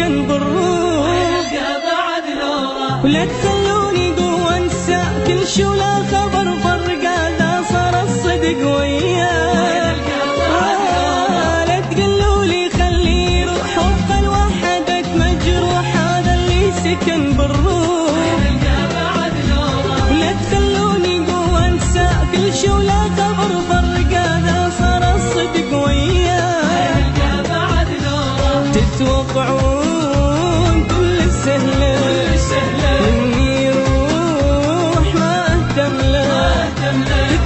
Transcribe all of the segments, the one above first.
سكن بالروح، ولا تخلوني قوة انسى كل شي ولا خبر فرق هذا صار الصدق وياه. لا تقولولي خليه يروح وبقى لوحدك مجروح هذا اللي سكن بالروح، ولا تخلوني قوة انسى كل شي ولا خبر فرق هذا صار الصدق وياه. تتوقعون كل السهلة مني يروح ما اهتم له،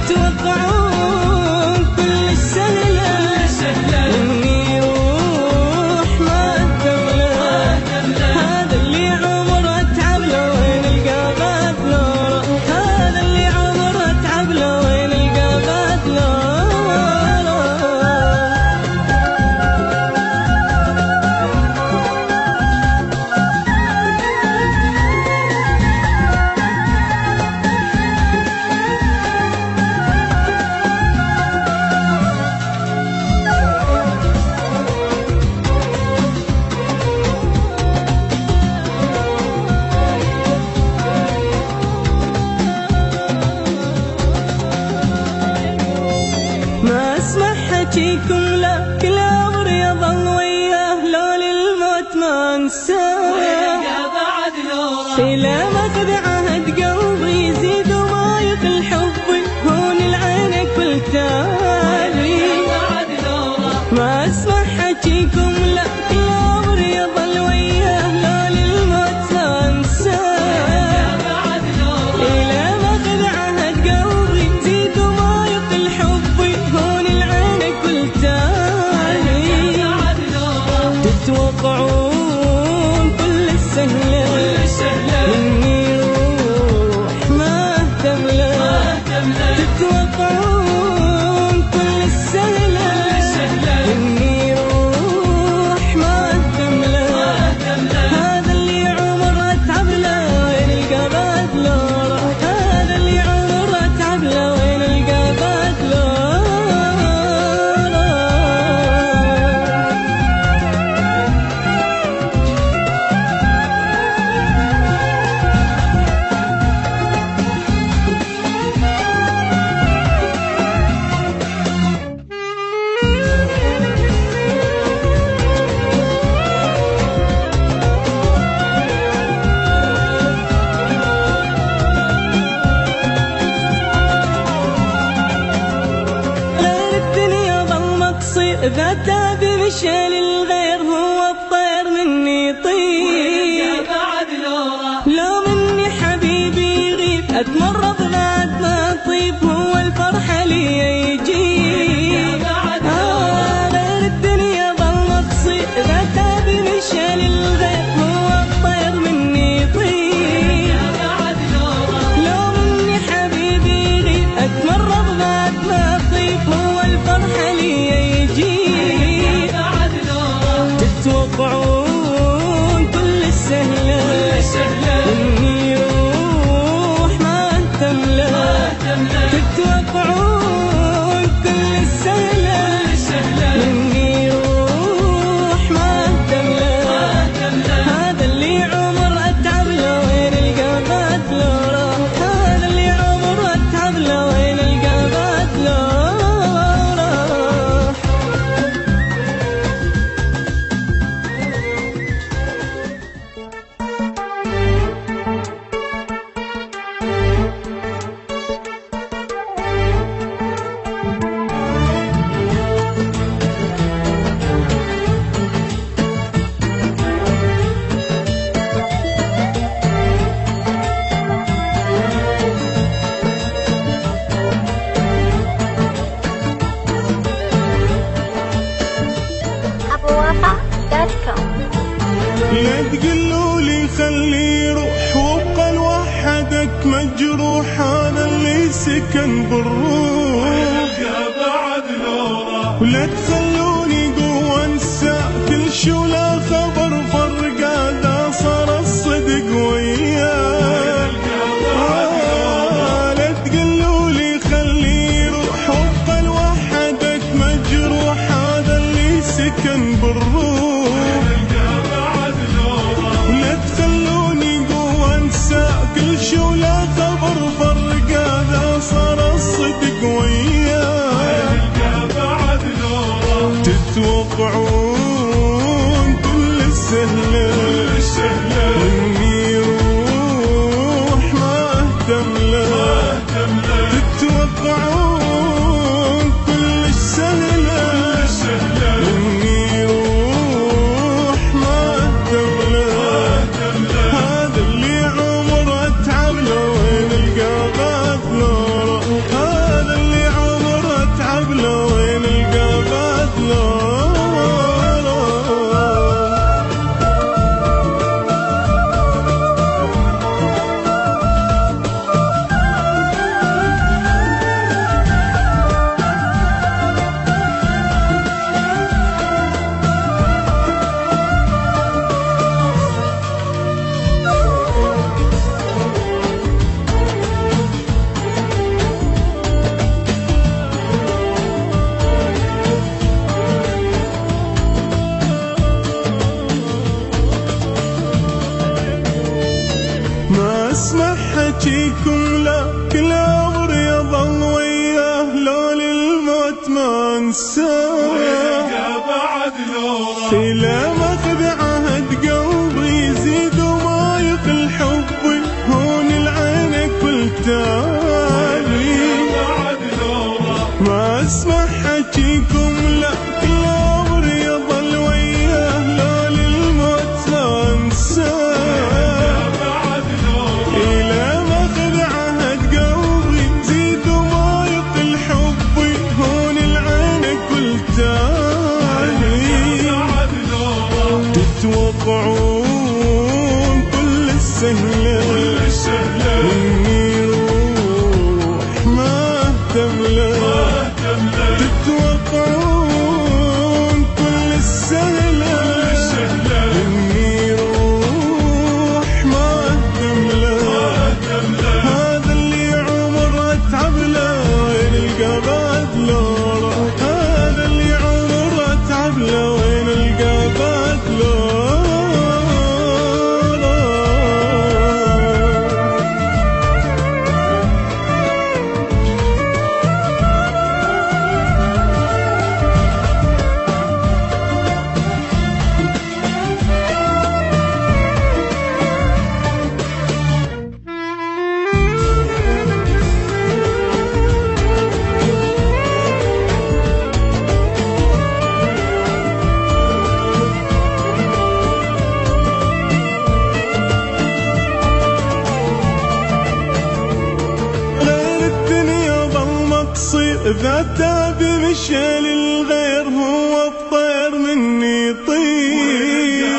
تتوقعون كل السهلة مني يروح ما اهتم له. هذا اللي عمره اتعب له وين القى غدله، هذا اللي عمره اتعب له وين القى غدله. ما اسمح حكيكم لا كل عمري يظل وياه، لو للموت ما انساه. إلى ما خذ عهد قلبي يزيد وما يقل حبي هون العينك بالتالي. ما اسمح حكيكم لا كل عمري يظل وياه، لو للموت ما انساه. إلى ما خذ عهد قلبي يزيد وما يقل حبي هون العينك بالتالي. تتوقعون كل السهلة مني يروح ما اهتم له، تتوقعون كل السهلة مني يروح ما اهتم له. هذا اللي عمره اتعب له وين القى غدله، هذا اللي عمره اتعب له وين القى غدله. إذا تابي مشى للغير هو الطير مني يطير، لو مني حبيبي يغيب أتمرض بعد ما أطيب هو الفرحة لي يجيب. غير الدنيا ظل مقصير، إذا تابي مشى للغير هو الطير مني يطير، لو مني حبيبي يغيب أتمرض بعد ما أطيب هو الفرحة لي يجيب. تتوقعون كل السهلة مني يروح ما اهتم له، تتوقعون كل السهلة مني يروح ما اهتم له. هذا اللي عمره اتعب له وين القى غدله، هذا اللي عمره اتعب له وين القى غدله. لا تقولولي خليه يروح وابقى لوحدك مجروح هذا اللي سكن بالروح، ولا تخلوني قوة انسى كل شي ولا خبر فرق هذا صار الصدق وياه. لا تقولولي خليه يروح وابقى لوحدك مجروح هذا اللي سكن بالروح، حجيكم لكن عمر يظل وياه لو للموت ما انساه إلى ماخذ عهد قلبي يزيد وما يقل حبي هون العين كل تالي ما اسمع حجيكم لكن عمر يظل وياه لو للموت ما انساه إلى ماخذ عهد قلبي يزيد وما يقل حبي هون العين كل تالي تتوقعون كل السهلة مني روح ما تملى تتوقعون كل السهلة مني روح ما تملى هذا اللي عمر اتعب له وين القى بدله هذا اللي عمر اتعب له وين القى بدله إذا تاب مشى للغير هو الطير مني يطير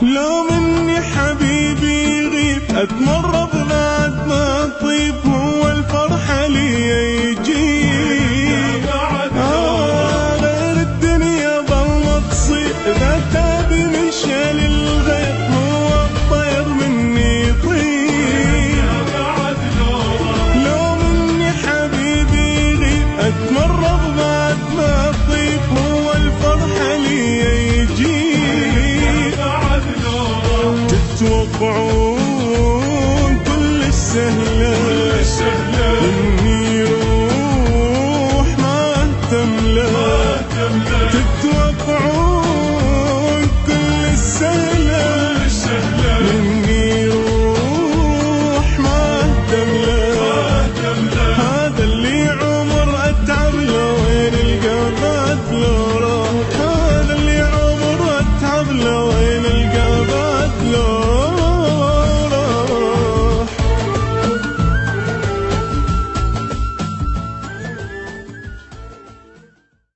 لو مني حبيبي يغيب أتمرض بعد ما أطيب هو الفرحة لي يجيب غير الدنيا ظل تصير إذا تاب مشى للغير هو الطير مني يطير أتمرض بعد ما أطيب هو الفرحة لي يجيب تتوقعون